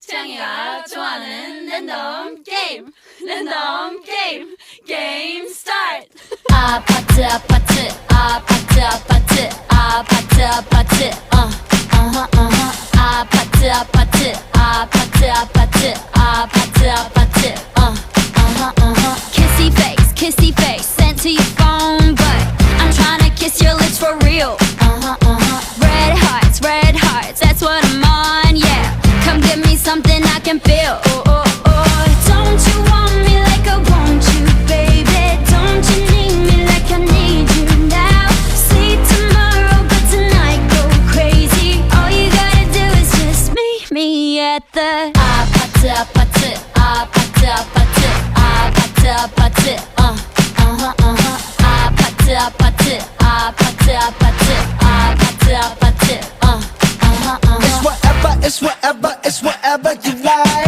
태양이가 좋아하는 랜덤 게임 게임 스타트. 아파트 아파트 아파트 아파트 아파트 아파트 아파트 아파트 아파트 아파트 아파트 아파트 kissy face sent to your phone but I'm tryna kiss your lips for real. Red hearts, that's what I'm on, yeah. Come give me something I can feel. Don't you want me like I want you, baby? Don't you need me like I need you now? See tomorrow, but tonight go crazy. All you gotta do is just meet me at the 아파트 아파트 아파트 아파트 아파트 아파트 아파트 아파트 아파트 아파트 아파트 It's whatever you like.